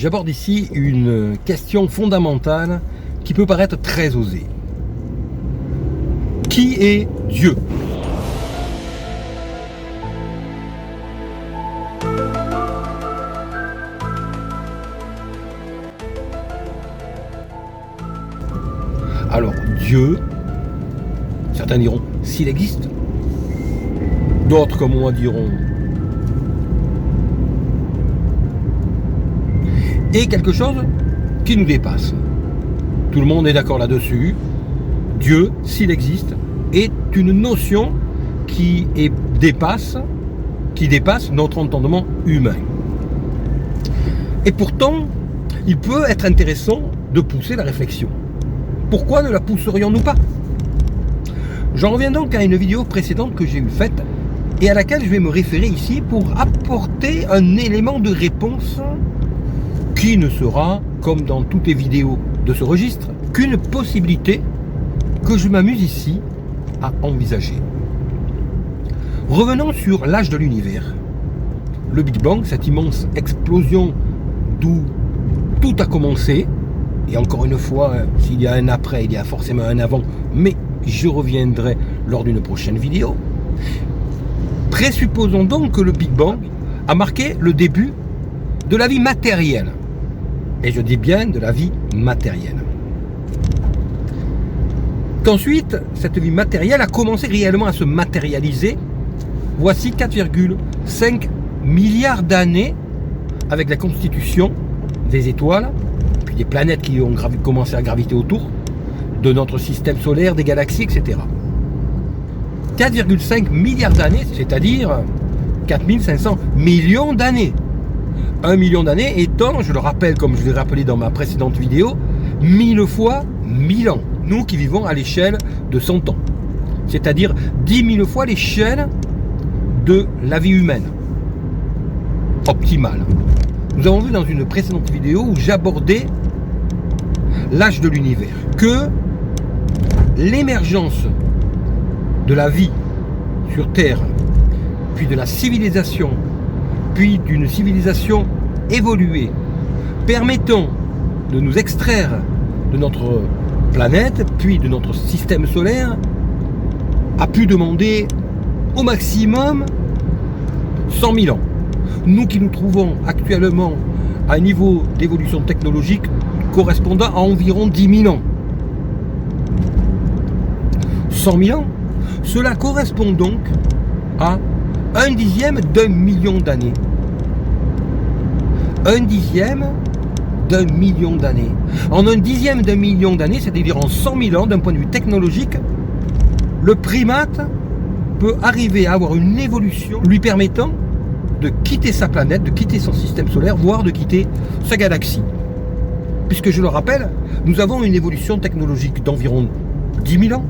J'aborde ici une question fondamentale qui peut paraître très osée. Qui est Dieu ? Alors, Dieu, certains diront s'il existe, d'autres comme moi diront est quelque chose qui nous dépasse. Tout le monde est d'accord là-dessus. Dieu, s'il existe, est une notion qui dépasse notre entendement humain. Et pourtant, il peut être intéressant de pousser la réflexion. Pourquoi ne la pousserions-nous pas ? J'en reviens donc à une vidéo précédente que j'ai faite et à laquelle je vais me référer ici pour apporter un élément de réponse qui ne sera, comme dans toutes les vidéos de ce registre, qu'une possibilité que je m'amuse ici à envisager. Revenons sur l'âge de l'univers. Le Big Bang, cette immense explosion d'où tout a commencé, et encore une fois, s'il y a un après, il y a forcément un avant, mais je reviendrai lors d'une prochaine vidéo. Présupposons donc que le Big Bang a marqué le début de la vie matérielle. Et je dis bien de la vie matérielle. Qu'ensuite, cette vie matérielle a commencé réellement à se matérialiser. Voici 4,5 milliards d'années avec la constitution des étoiles, puis des planètes qui ont commencé à graviter autour, de notre système solaire, des galaxies, etc. 4,5 milliards d'années, c'est-à-dire 4500 millions d'années. 1 million d'années étant, je le rappelle comme je l'ai rappelé dans ma précédente vidéo, 1000 fois 1000 ans. Nous qui vivons à l'échelle de 100 ans. C'est-à-dire 10 000 fois l'échelle de la vie humaine. Optimale. Nous avons vu dans une précédente vidéo où j'abordais l'âge de l'univers. Que l'émergence de la vie sur Terre, puis de la civilisation, puis d'une civilisation évoluée, permettant de nous extraire de notre planète, puis de notre système solaire, a pu demander au maximum 100 000 ans. Nous qui nous trouvons actuellement à un niveau d'évolution technologique correspondant à environ 10 000 ans. 100 000 ans, cela correspond donc à 1/10 d'un million d'années. 1/10 d'un million d'années. En 1/10 d'un million d'années, c'est-à-dire en 100 000 ans, d'un point de vue technologique, le primate peut arriver à avoir une évolution lui permettant de quitter sa planète, de quitter son système solaire, voire de quitter sa galaxie. Puisque je le rappelle, nous avons une évolution technologique d'environ 10 000 ans.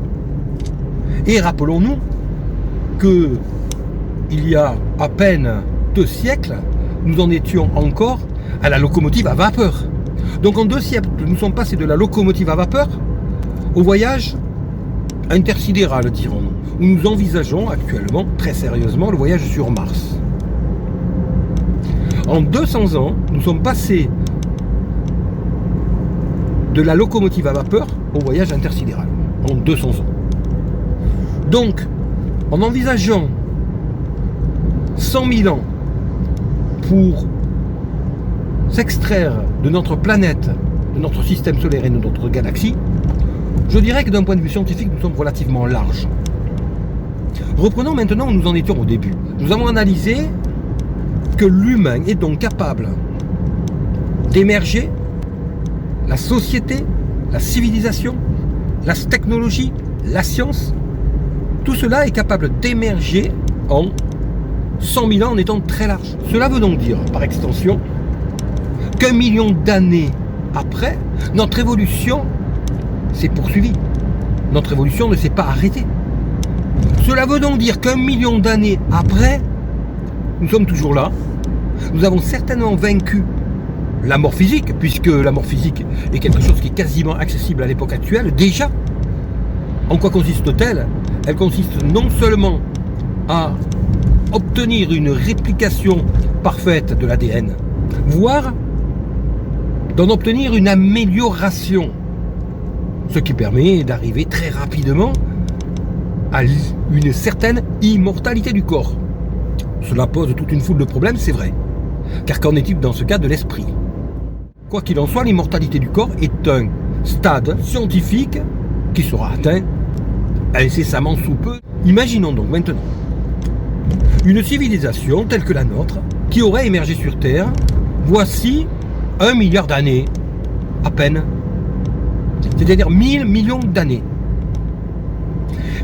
Et rappelons-nous que il y a à peine 2 siècles, nous en étions encore à la locomotive à vapeur. Donc en 2 siècles, nous sommes passés de la locomotive à vapeur au voyage intersidéral, dirons-nous, où nous envisageons actuellement, très sérieusement, le voyage sur Mars. En 200 ans, nous sommes passés de la locomotive à vapeur au voyage intersidéral. En 200 ans. Donc, en envisageant 100 000 ans pour s'extraire de notre planète, de notre système solaire et de notre galaxie, je dirais que d'un point de vue scientifique, nous sommes relativement larges. Reprenons maintenant où nous en étions au début. Nous avons analysé que l'humain est donc capable d'émerger, la société, la civilisation, la technologie, la science, tout cela est capable d'émerger en 100 000 ans en étant très large. Cela veut donc dire, par extension, qu'1 million d'années après, notre évolution s'est poursuivie. Notre évolution ne s'est pas arrêtée. Cela veut donc dire qu'1 million d'années après, nous sommes toujours là. Nous avons certainement vaincu la mort physique, puisque la mort physique est quelque chose qui est quasiment accessible à l'époque actuelle, déjà. En quoi consiste-t-elle ? Elle consiste non seulement à obtenir une réplication parfaite de l'ADN, voire d'en obtenir une amélioration, ce qui permet d'arriver très rapidement à une certaine immortalité du corps. Cela pose toute une foule de problèmes, c'est vrai. Car qu'en est-il dans ce cas de l'esprit? Quoi qu'il en soit, l'immortalité du corps est un stade scientifique qui sera atteint incessamment sous peu. Imaginons donc maintenant une civilisation telle que la nôtre qui aurait émergé sur Terre voici 1 milliard d'années, à peine. C'est-à-dire 1000 millions d'années.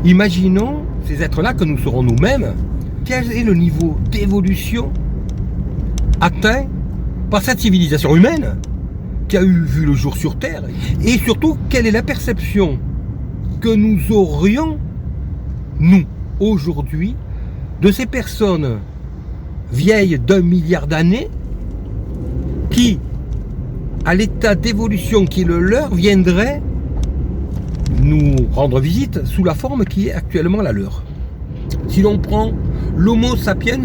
Imaginons ces êtres-là que nous serons nous-mêmes. Quel est le niveau d'évolution atteint par cette civilisation humaine qui a vu le jour sur Terre? Et surtout, quelle est la perception que nous aurions, nous, aujourd'hui, de ces personnes vieilles d'1 milliard d'années qui, à l'état d'évolution qui est le leur, viendraient nous rendre visite sous la forme qui est actuellement la leur. Si l'on prend l'Homo sapiens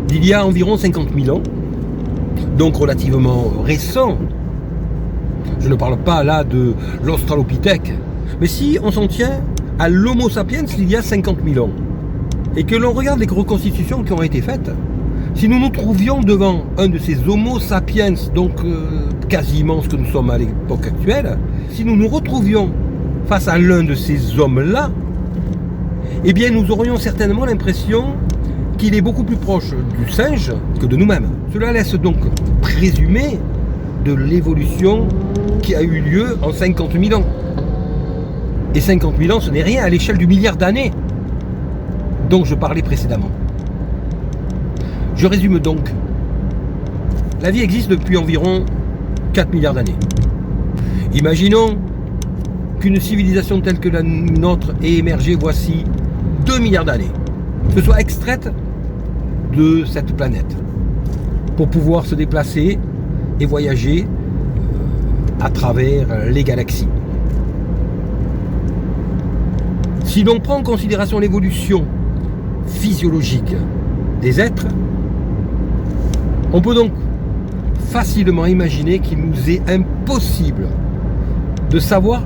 d'il y a environ 50 000 ans, donc relativement récent, je ne parle pas là de l'Australopithèque, mais si on s'en tient à l'Homo sapiens d'il y a 50 000 ans, et que l'on regarde les reconstitutions qui ont été faites, si nous nous trouvions devant un de ces Homo sapiens, donc quasiment ce que nous sommes à l'époque actuelle, si nous nous retrouvions face à l'un de ces hommes-là, eh bien nous aurions certainement l'impression qu'il est beaucoup plus proche du singe que de nous-mêmes. Cela laisse donc présumer de l'évolution qui a eu lieu en 50 000 ans. Et 50 000 ans, ce n'est rien à l'échelle du milliard d'années dont je parlais précédemment. Je résume donc. La vie existe depuis environ 4 milliards d'années. Imaginons qu'une civilisation telle que la nôtre ait émergé voici 2 milliards d'années, se soit extraite de cette planète pour pouvoir se déplacer et voyager à travers les galaxies. Si l'on prend en considération l'évolution physiologique des êtres, on peut donc facilement imaginer qu'il nous est impossible de savoir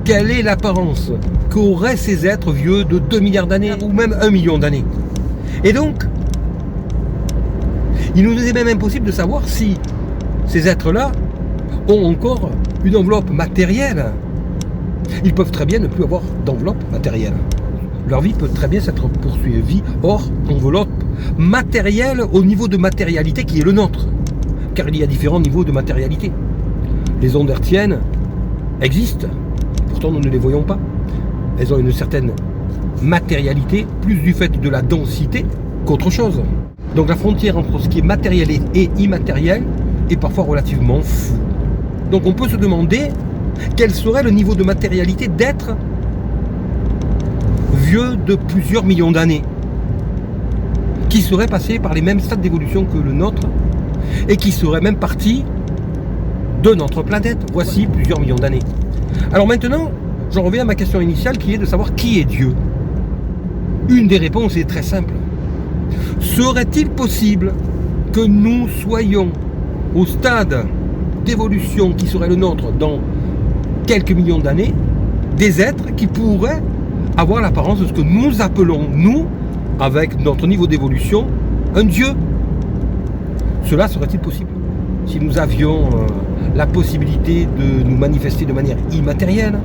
quelle est l'apparence qu'auraient ces êtres vieux de 2 milliards d'années ou même 1 million d'années. Et donc, il nous est même impossible de savoir si ces êtres-là ont encore une enveloppe matérielle. Ils peuvent très bien ne plus avoir d'enveloppe matérielle. Leur vie peut très bien s'être poursuivie hors enveloppe matérielle au niveau de matérialité qui est le nôtre. Car il y a différents niveaux de matérialité. Les ondes hertziennes existent, pourtant nous ne les voyons pas. Elles ont une certaine matérialité, plus du fait de la densité qu'autre chose. Donc la frontière entre ce qui est matériel et immatériel est parfois relativement floue. Donc on peut se demander quel serait le niveau de matérialité d'êtres vieux de plusieurs millions d'années, qui seraient passés par les mêmes stades d'évolution que le nôtre et qui seraient même partis de notre planète voici plusieurs millions d'années. Alors maintenant, j'en reviens à ma question initiale qui est de savoir qui est Dieu. Une des réponses est très simple. Serait-il possible que nous soyons au stade d'évolution qui serait le nôtre dans quelques millions d'années, des êtres qui pourraient avoir l'apparence de ce que nous appelons, nous, avec notre niveau d'évolution, un Dieu? Cela serait-il possible si nous avions la possibilité de nous manifester de manière immatérielle,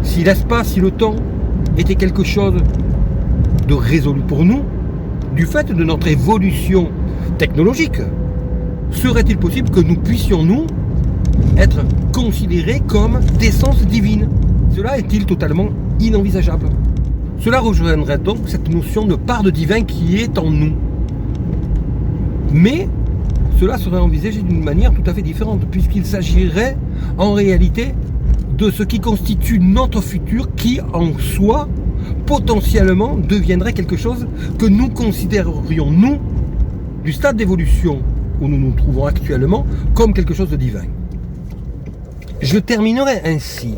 si l'espace, si le temps était quelque chose de résolu pour nous, du fait de notre évolution technologique? Serait-il possible que nous puissions, nous, être considérés comme d'essence divine? Cela est-il totalement inenvisageable? Cela rejoindrait donc cette notion de part de divin qui est en nous. Mais cela serait envisagé d'une manière tout à fait différente, puisqu'il s'agirait en réalité de ce qui constitue notre futur, qui en soi, potentiellement, deviendrait quelque chose que nous considérerions, nous, du stade d'évolution où nous nous trouvons actuellement, comme quelque chose de divin. Je terminerai ainsi.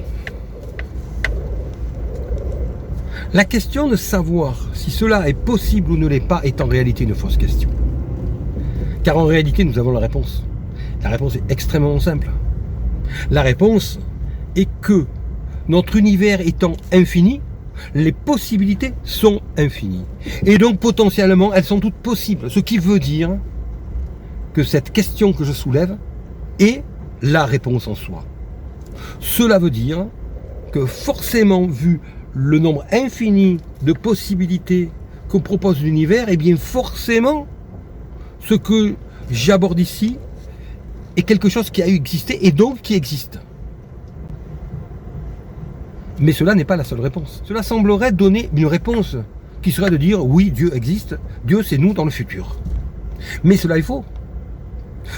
La question de savoir si cela est possible ou ne l'est pas est en réalité une fausse question. Car en réalité, nous avons la réponse. La réponse est extrêmement simple. La réponse est que notre univers étant infini, les possibilités sont infinies. Et donc potentiellement, elles sont toutes possibles. Ce qui veut dire que cette question que je soulève est la réponse en soi. Cela veut dire que forcément, vu le nombre infini de possibilités que propose l'univers, et bien forcément, ce que j'aborde ici est quelque chose qui a existé et donc qui existe. Mais cela n'est pas la seule réponse. Cela semblerait donner une réponse qui serait de dire oui, Dieu existe, Dieu c'est nous dans le futur. Mais cela est faux.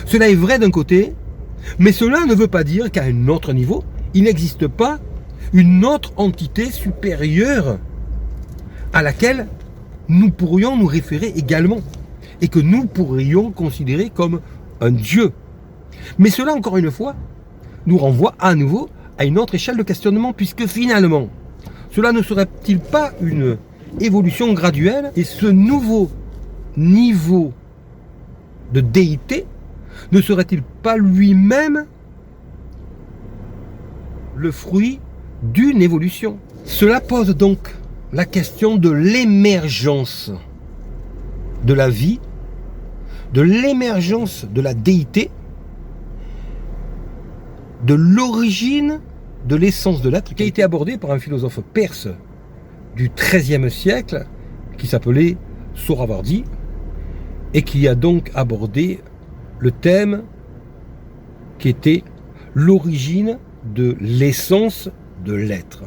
Cela est vrai d'un côté, mais cela ne veut pas dire qu'à un autre niveau, il n'existe pas une autre entité supérieure à laquelle nous pourrions nous référer également et que nous pourrions considérer comme un Dieu. Mais cela, encore une fois, nous renvoie à nouveau à une autre échelle de questionnement, puisque finalement, cela ne serait-il pas une évolution graduelle, et ce nouveau niveau de déité ne serait-il pas lui-même le fruit d'une évolution? Cela pose donc la question de l'émergence de la vie, de l'émergence de la déité, de l'origine de l'essence de l'être, qui a été abordée par un philosophe perse du XIIIe siècle qui s'appelait Sohravardi et qui a donc abordé le thème qui était l'origine de l'essence de l'être.